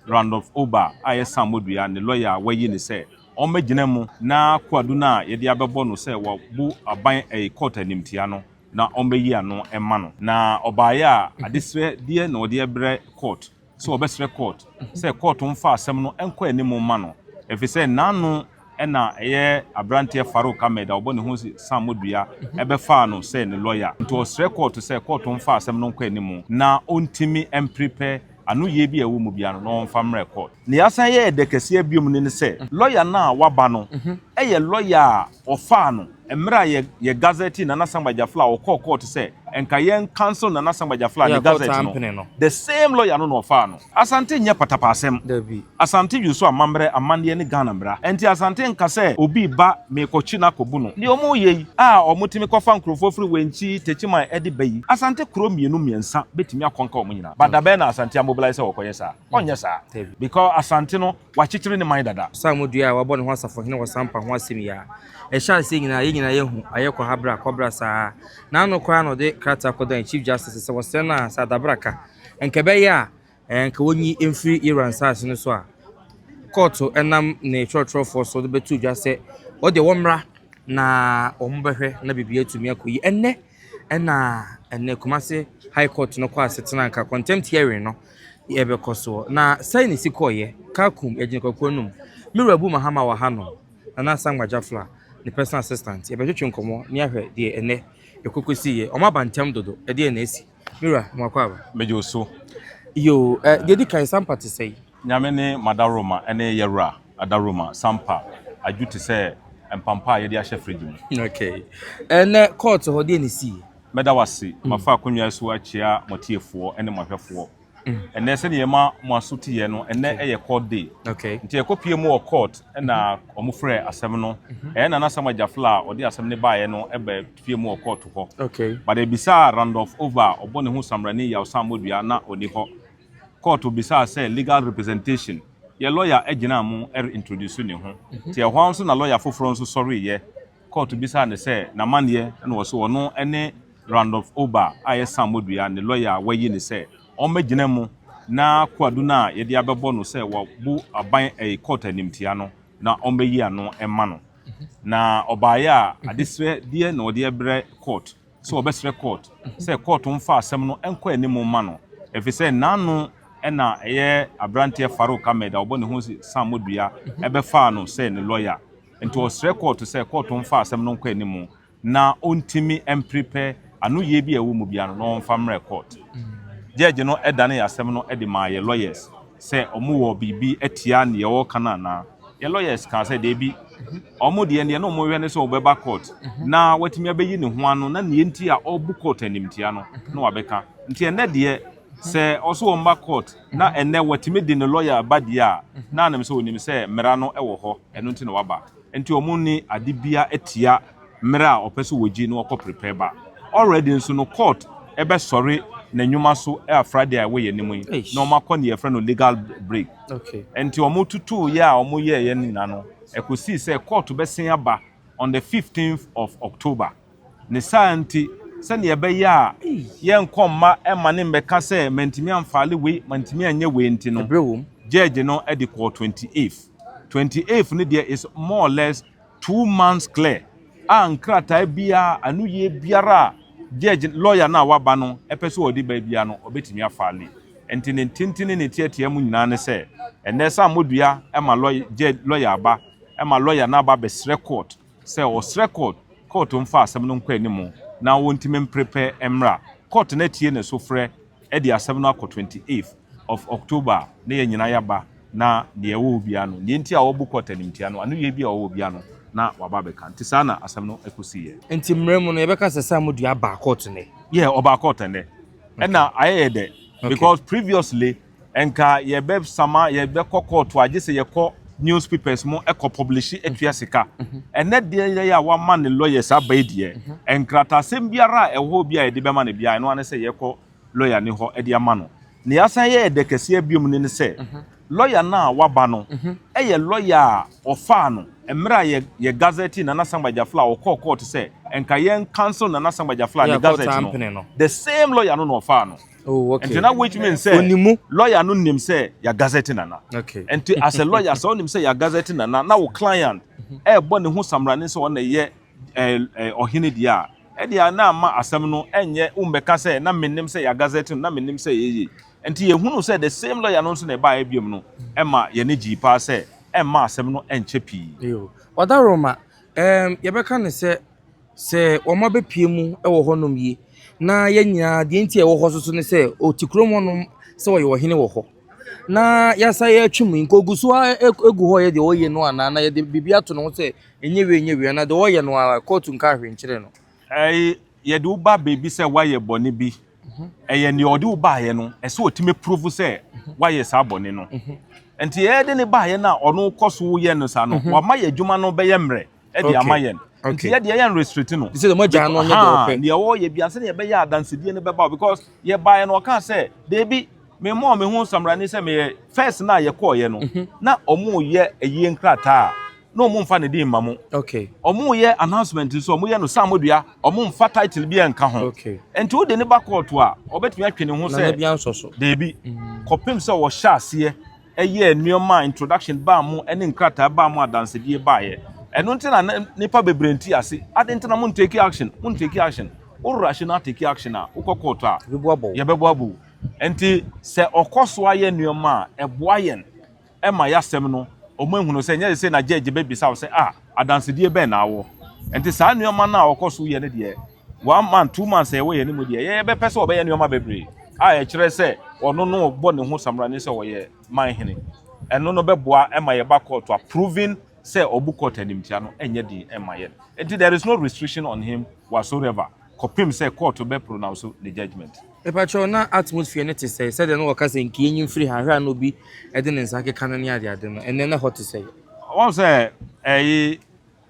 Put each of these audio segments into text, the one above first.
round of Oba aye Sammorduah ne lawyer wayi ne say omagina mu na kwadu na ye de abebo no say wo bu aban court animtia no na ombeyi ano emma no na obaye a adesre die na ode ebre court so obesre court say court mfa asem no enko animu ma no efi say nanu ena eye abrantie Farouk Ahmed obo ne ho Sammorduah ebefa no say ne lawyer nto osre court say court mfa asem no enko animu na ontimi prepare anu ye bi ewu mu bia no fam record ne asan ye de kese biom ne se lawyer na waba no eye lawyer ofa no emra ye gazette na Nasangbajafla o court say enka yen cancel na Nasangbajafla ne gazette no the same lawyer no ofa no Asante nya patapa asem Asante yuso amambre amande ne Ghana mbra enti Asante nka se obi ba me kochi na kobu no ne omo ye omotimi kofa nkrofo firi wenchi techima edi bayi Asante kro mienu miensa betimi akonka omo nyina badabe na Asante mobilize okoye sa onye sa because Asante no wachichiri ne mind dada Sammorduah wabo ne ho asafo hene wasampa ho asemi ya sha se nyina yehu ayekọ habra kobra sa na no kwa no de krata kodan chief justice se wose na sa dabraka enkebe ya enka wonyi emfiri Iran sas no so a court enam ne church force so de betu dwase o de womra na ombehwe na bibia tumi akoyi enne Kumasi high court no kwa setena nka contempt hearing no ebe koso na sai ni sikoye kakum ejinkokonum mirabu mahama wa hano na Nasangbajafla the personal assistant ebe twetwe nkomo ni ahwe de ene ekokosiye omabantem dodo e de na esi mira mwakwaba mejo so yo dedi kan sampati sei nyame ne madaroma ene yewra adaroma sampa ajuti se empampa ye de ahye frigi okay ene court ho de ne si medawasi mafa akonwa so achia motiefo ene mohwefo ene se ne ma mo asotiye no ene eye court day okay nti ekopie mu o court na omufre asem no na Nasangbajafla odi asem ne baaye no ebe pie mu o court ho okay but e bisa round of over obo ne ho samrani ya Sammorduah na oni ho court bisa say legal representation ye lawyer agina mu introduce ne ho ti e ho nso na lawyer foforo nso sorry ye court bisa ne say na mane na wo so wono ene round of over aye Sammorduah ne lawyer wayi ne say omagina mu na kwadu na ye de abebo no say wo bu aban court animtia no na ombeyi ano emma no na obaye a adesre die na ode ebre court so obesre court say court mfa asem no enko animu ma no efi say nanu ena eye abrantie Farouk Ahmed obo ne ho Sammorduah ebefa no say ne lawyer nto osre court say court mfa asem no enko animu na ontimi prepare anu ye bi ewu mu bia no mfa record judge no edane yasem no edi ma ye lawyers say omu wo bibi etia ne ye wo kana na ye lawyers kan say de bi omu de ne no mo hwe ne so obeba court na watimi abeyi ne ho ano na ne nti a obu court animtia no na wabeka nti ene de say oso wo mba court na ene watimi de ne lawyer abade a na anam so onim say mera no ewo ho eno nti na waba nti omu ni adibia etia mera opeso woji no okọ prepare ba already nso no court ebe sorry na nyuma so Friday away enimu na omakọ ne yefre no legal break okay enti omo tutu ya omo ye nina no ekosi say court be sen aba on the 15th of October ne santi se ne ebe ya ye nkomma ema ne mbeka say mantimi amfale we mantimi anye we enti no judge no e de court 28th ne there is more or less 2 months clear ankrata bia anu ye biara judge lawyer na waba no epeso odi ba bia no obetimi afale enti ne tintini ne tietia mu nyina ne se ene Sammorduah ema lawyer aba ema lawyer na aba besre court se osre court mfa asem no nkwa animu na wontimi prepare emra court na tie ne so frɛ edi asem no akọ 28th of October ne ye nyina yaba na de ewo bia no ne nti a obu court animtia no anu ye bia owo bia no na waba beka nti sana asem no ekosi enti mremu no yebeka se Sammorduah ba court ne oba court ne na aye de because previously enka yebe sama yebe court agese yekọ newspapers mo eko publish etua sika ene de ya wa man lawyers abai de enkrata sem biara eho bia ye de be man bia no ane se yekọ lawyer ni ho e de ama no ne asan ye de kese biom ni se lawyer na waba no eye lawyer ofa no emra ye gazette na Nasangbajafla o court say enka yen cancel na Nasangbajafla ni gazette no the same lawyer no ofa no Oh, okay. And now which means say lawyer no nim say ya gazette nana. Okay. And as a lawyer so nim say ya gazette nana now client bɔ ne ho samrane so on ye ohine dia e dia na ma asɛm no enye umbeka say na menim say ya gazette na menim say ye enti ye hunu say the same lawyer no so na ba ebiem no ma ye ne gi pa say ma asɛm no enche pi yo odaroma ye beka ne se oma be pie mu wo honom yi na ye nyina de enti e wo ho so ne se otikrom honom se wo ye ohine wo ho na yasa ye atwum nkogu so egu ho ye de oye no ana na ye de bibia to no se enyewe na de oye no a court nka hwe nkire no ye de uba baby say why ye bone bi ye ne ode uba ye no e se otime prove say why ye sa bone no enti ye de ne ba ye na ono koso ye no sa no wa ma ye dwuma no be ye mre e de ama ye enti ye de ye restrict no say the moja no nye de ope ne wo ye bia se ne ye be ya adansedi ne be ba because ye ba ye no ka say they be me mo me hu samrani se me first na ye call ye no na omo ye eyi nkrata na omo mfa ne din mamu okay omo ye announcement so omo ye no Sammorduah omo mfa title bi enka ho okay enti wo de ne ba court a obetumi atwe ne ho se na bia nsoso de bi kopim se wo hya ase eye nneoma introduction ba mu ene nkrata ba mu adansedi ba ye eno ntina nipa bebrenti ase ade ntina mun take action wo rational take action a wo court a ye bebo abu enti se okoso aye nneoma eboa yen ma yasem no omo ehunu se nya se na judge be bisa se adansedi be na awo enti sa nneoma na okoso ye ne de 1 month 2 months e we ye ne mu de ye be pese obe ye nneoma bebre ye kire se ono no bo ne ho samrane se wo ye man hene eno no beboa ma ye ba court to approving say obu court animtia no enye di ma ye enti there is no restriction on him whatsoever kopim say court be pronounce the judgment. Epacho na atmosphere ne te say de no waka say nki enyim free ha no bi e de ne nsa ke kan ne ade no enne na hot say won say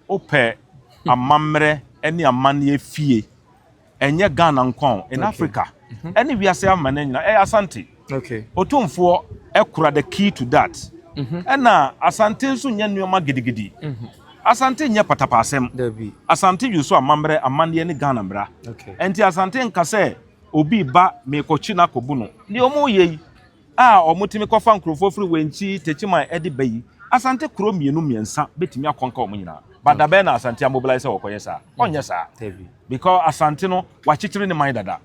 ope amamre ene amane fie enye Ghana nkon in Africa ene wiase amane nyina Asante okay otumfo ekura the key to that ena Asante nso nya nneoma gidigidi Asante nya patapasem Asante yuso amamre amane ne Ghana mbra enti Asante nka say obi ba mekochi na kobu no ne omo ye omutimi kofa nkrofo firi wenchi techima edi bayi Asante kro mienu miensa betimi akonka omo nyina badabe na Asante mobilize wokoye sa onye sa because Asante no wachichiri ne mind dada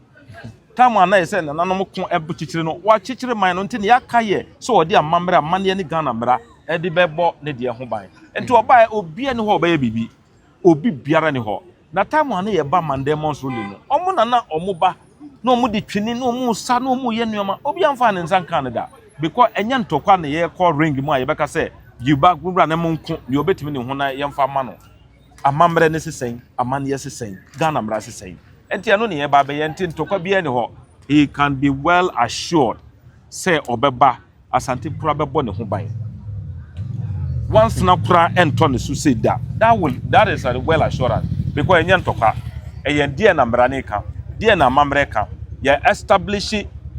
tamu na yese na nanom ko ebuchichiri no wachichiri mind no ntini yakaye so odi amamra amane ne Ghana mra edi bebo ne de ho ban enti oba obi ne ho oba bibi obi biara ne ho na tamu na ye ba mandemons rule no omo na omo ba no mu di twini no mu sa no mu ye nneoma obi amfa ne nsan kan da because enya ntokwa ne ye call ring mu a ye beka say you back gbura ne mu nko ne obetimi ne ho na ye mfa ma no amamre ne sesen amane ye sesen Ghana mra sesen enti ano ne ye ba be ye enti ntokwa bia ne ho he can be well assured say obeba Asante pura bebo ne ho ban once na pura ento ne su say that is a well assurance because enya ntokwa eye die na mra ne ka die na amamre ka ya establish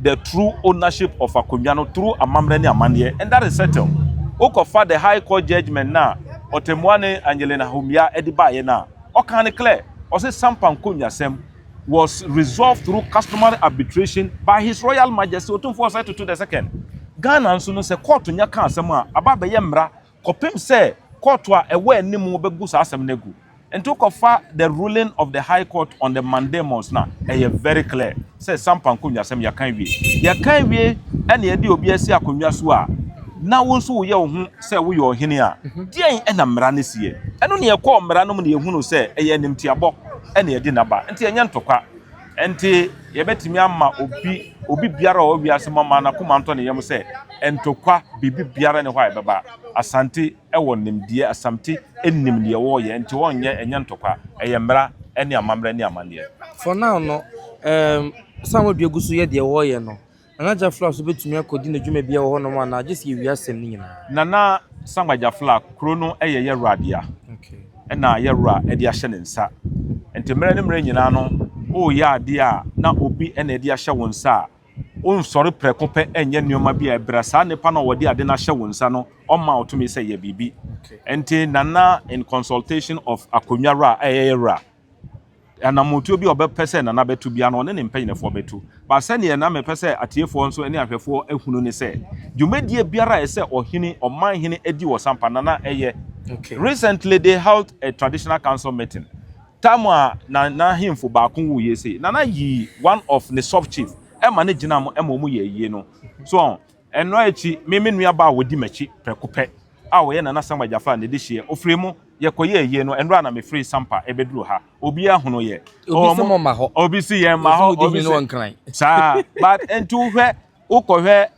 the true ownership of Akonwano through amamre ni amane and that is settled okofa the high court judgment na otemuane Angelina Humia ediba ye na o kan clear o say Sampan Konwasem was resolved through customary arbitration by His Royal Majesty Otumfuo Osei Tutu II Ghana nso no say court nya kan asem a aba be ye mra kopim say court a ewe anim begu sa asem negu and took offer the ruling of the High Court on the mandamus now. Very clear. Say Sampan Konwasem ya kan wie and ye di obi asi akonwa so a na won so ye ho say wo ye ohene a die en na mra ne sie eno ne ye ko mra no ne ye hunu say eye nimtiabo ene ye di naba enti enya ntokwa enti ye betimi ama obi biara o wi ase mama na kuma nto ne yem say entokwa bibi biara ne ho ai baba Asante ewo nimdie Asante ennim ne wo ye enti wonye enya ntokwa eye mra ene amamra ne amane for now no Sammorduah gusu ye de wo ye no Anaja Flag so betumi akodi na dwuma bia wo ho no ma na just ye wi asem ni nyina nana Sammorduah Flag kro no eye ye radia okay ena ye ra e de ahye ne nsa enti mra ne mra nyina no o ya ade a na obi ena e de ahye won nsa on sori preko pe enye nneoma bia ebra sa ne pa na wo de ade na ahye won nsa no o ma otumi se ye bibi enti nana in consultation of Akonwa ra eye ra and amotuo bi obepese na betu bia no ne mpanyinefo betu ba se ne na mepese atiefo nso ene ahwefo ehunu ne se dwumadie biara ese ohini oman hini edi wo sampa na eye. Okay. Recently they held a traditional council meeting. Tamwa na himfo ba kun wu yesi na yi one of the sub chief e ma ne gina mo e mo mu ye no so eno echi nua ba wodi machi prekope a wo ye na Sammorduah Jafa ne de hie ofre mu ye koye ye no enro na me free sampa e beduru ha obi ahuno ye obi se mo ma ho obi si ye ma ho obi no nkran sa but entu hwe ukohwe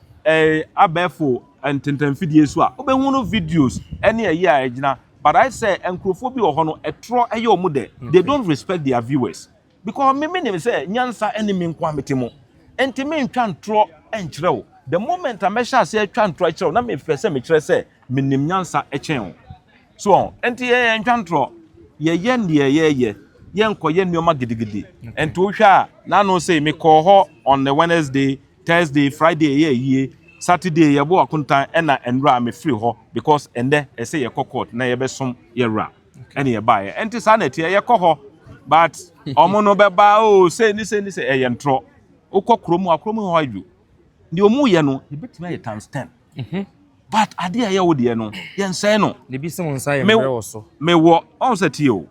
abefo ententamfidie so a obehunu videos ene ye a egina. But I say, encyclophobia or hono etro ayo mude. They don't respect their viewers. Because me say, nyansa enemy nkwamete enti me ntwa ntro enkyerɛw. The moment I measure say twa ntro enkyerɛw, na me fese me kyerɛ sɛ menim nyansa ɛkyɛn. So, enti ye ntwa ntro, ye ye nkoye nneoma gidigidi. Enti wo hwa a, na no say me call her on the Wednesday, Thursday, Friday ye Saturday yabo akuntan ena enra me free ho because ende ese ye court na ye besom ye ra ene ye bae enti sa na tie ye ho but omo no beba o say ni say e ye ntro ukokromu akromu ho adu ndi omu ye no ye betima ye times 10 but ade ye wo de no ye nsan no ne bi se mo nsa ye mbre wo so me wo on say tie o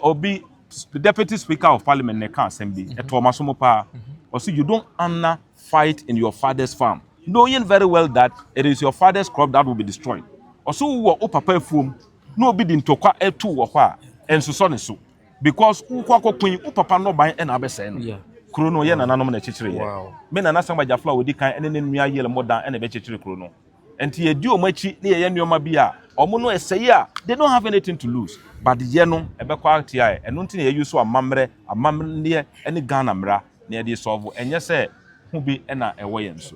obi the deputy speaker of parliament ne kan assembly eto masomo pa also you don't honor fight in your father's farm, knowing very well that it is your father's crop that will be destroyed. Also, who are papa fum, no bidding to qua a 2 or qua, and so. Because who queen, papa no buy and abesen. Yeah. Chrono yen and anomaly chichery. Wow. Men and Sammorduah Jafa with the kind and in mere more than any better chrono. And tia do machi near Yenoma Bia, or Mono Essaya, they don't have anything to lose. But the Yeno, a backward and nothing you saw a mamre near any Ghanamra near the solve, and yes, sir. Who be ena away so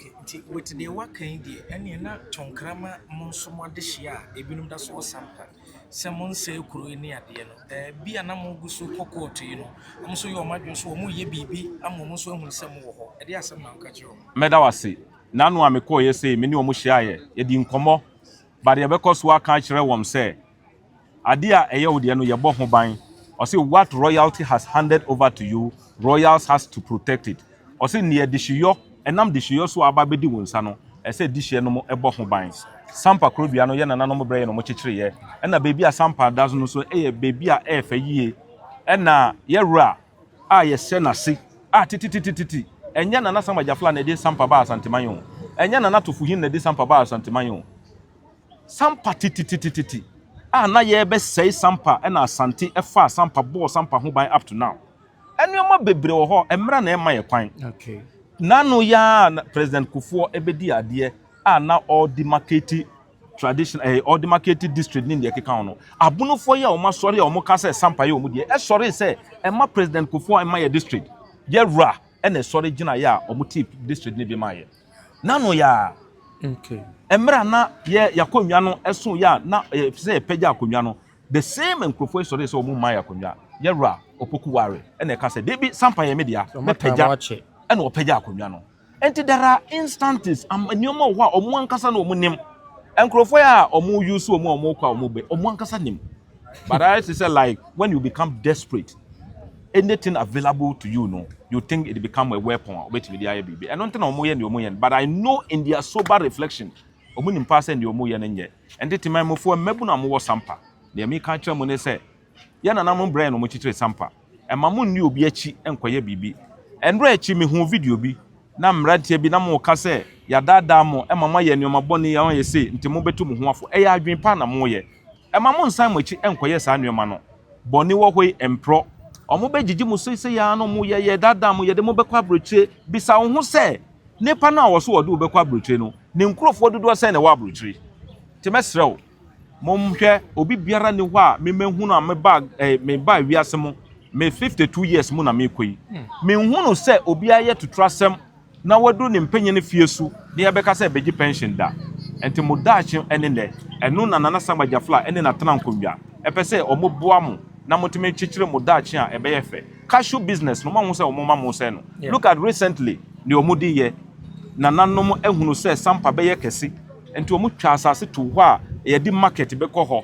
with the work in the any na tonkrama monsomo de hia ebinum da so sampa se mon se kuro ni ade no bia na mo gusu kokoto yi no mo so yo madwe so mo ye bibi am mo so ehun se mo wo ho e de asem na nka kiro meda wase nanu amekọ ye se me ni omo hia ye di nkomo ba de be so aka kire wom se ade a eye wo de no ye bo ho ban o say what royalty has handed over to you royals has to protect it. O say near dishiyo enam dishiyo so aba bedi wonsa no e say dishiye no mo ebo ho ban sampa krobia no ye nana no mo bre no mo chichire ye e na bebi a sampa das no so e ye bebi a e fa yie e na ye wura a ye se na se a tititititi enya nana Sammorduah Jafa na de sampa ba Asante manyo enya nana tofuhin na de sampa ba Asante manyo sampa tititititi a na ye be sei sampa e na Asante e fa sampa bo sampa ho ban up to now. Enyoma bebre wo ho emra na ema ye kwan. Okay. Nano ya President Kufuor ebedi ade a na all the market tradition all the market district ni de keka no. Abunofo ya o ma sori o mo ka se sampa ye o mu de e sori se ema President Kufuor ema ye district. Ye ra e na sori gina ya o mu tip district ni bi ma ye. Nano ya okay. Emra na ye yakonwa no eso ya na se pegya akonwa no. The same Kufuor sori se o mu ma ya akonwa. Ye ra opokuware ene ka se debi sampa ye media me pagya ene opagya akonwa no enti there are instances nyoma wo a omo ankasa na omo nim enkrofo ya omo use omo kwa omo be omo ankasa nim but I say like when you become desperate anything available to you no you think it become a weapon obeti me dia bibi eno nti na omo ye ne omo ye but I know in their sober reflection omo nim pass and omo ye ne nye enti timamofo mebu na mo wo sampa de me ka kire mo ne say ya na nam brain no mo chichire sampa e ma mo nni obi achi enkoye bibi enro achi me hu video bi na mrantie bi na mo ka se ya dada mo e ma ma ye nneoma boni ya ye se nti mo betu mo hu afo e ya adwen pa na mo ye e ma mo nsan mo achi enkoye sa nneoma no boni wo hoi empro omo be gigi mo se ya no mo ye dada mo ye de mo be kwa brochire bisa wo hu se nepa na wo so wo de wo be kwa brochire no ne nkrofo dodo se na wa brochire ti mesrew momhwe obi biara ni ho a memehu na me ba wiase mo me 52 years mo na me koi me hu no se obi aye tutrasem na wadu ne mpanyin fiesu ne ya beka se begi pension da enti mo daachi ene ne enu na nana Sammorduah Jafa ene na tena nkonwa epese omo boa mo na motime chichire mo daachi a ebe yefe cashew business no mo hu se omo ma mo se no look at recently ne omo di ye na nanom ehunu se sampa be ye kese enti omo twa asase to ho a ye di market be ko ho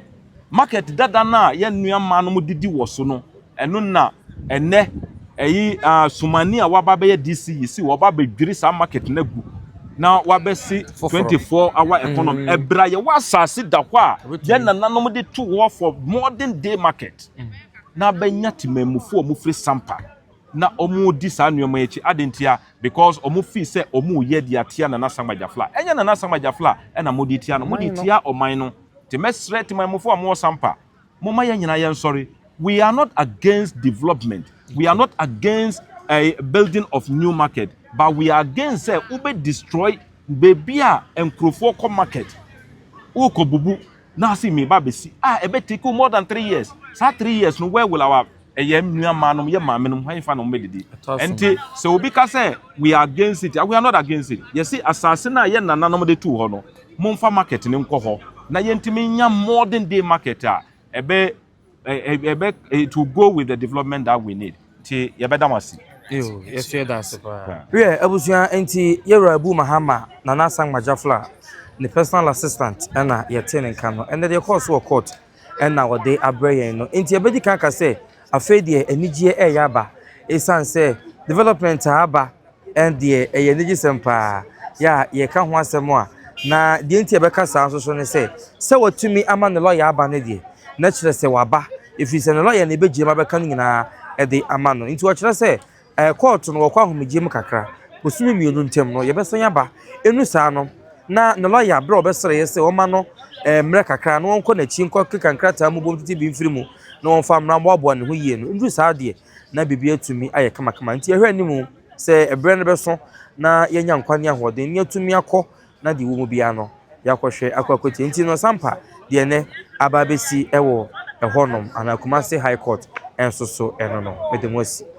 market dada na ye nua ma no didi wo so no enu na ene sumani a waba be DC si waba be dwiri sa market na gu na waba si 24-hour economy ebra ye wasase da hɔ a ye nananom de to war for modern day market na benya timamufo omufri sampa na omu di sa nneoma echi adentia because omu fi se omu ye di atia na nasamajafla enya na nasamajafla na modi tia no modi tia oman no te mesre timamufo omu sampa moma ye nyina ye sorry. We are not against development. We are not against a building of new market, but we are against ube destroy baby and crofoko market. Uko bubu na see me babesi. Ebe take more than 3 years. Sa 3 years no where will our nua manum ye mamenum han fa no medidi. Enti so obi ka say we are against it. We are not against it. You see assassin na ye nananom de tu ho no. Momfa market ne nkɔ ho. Na ye ntimi nya modern day market it will go with the development that we need. Ti yebedamasi. Yes, that's super. Yeah, abusuan enti yero abu mahama na nasang majafla the personal assistant na yete ne kan no and the course wo court na wo dey abrayen no enti ebedi kan ka say afa de anigye yaba esan say development aba and the enigi sempa ya ye ka ho asem a na de enti ebeka sa so ne say watumi ama ne lawyer aba ne de na kire say waba if is no lawyer na ebegye ma beka nyina e de ama no enti wo kire say court no wo kwa homegye mu kakra osumi mienu ntem no ye besan aba enu sa no na no lawyer bro obesere ye say o ma no mre kakra no wonko na chi nko kankrata mu bom titi bi mfiri mu na won fa mra mboabo ne ho yie no ndu sa de na bibia tumi aye kama kama nti ehwe animu say ebre ne beso na yenya nkwane ahoden ne atumi akọ na de wo mu bia no yakohwe akwakwati nti no sampa de ne ababesi ewo ehonom anakumase high court enso so eno no medemwasi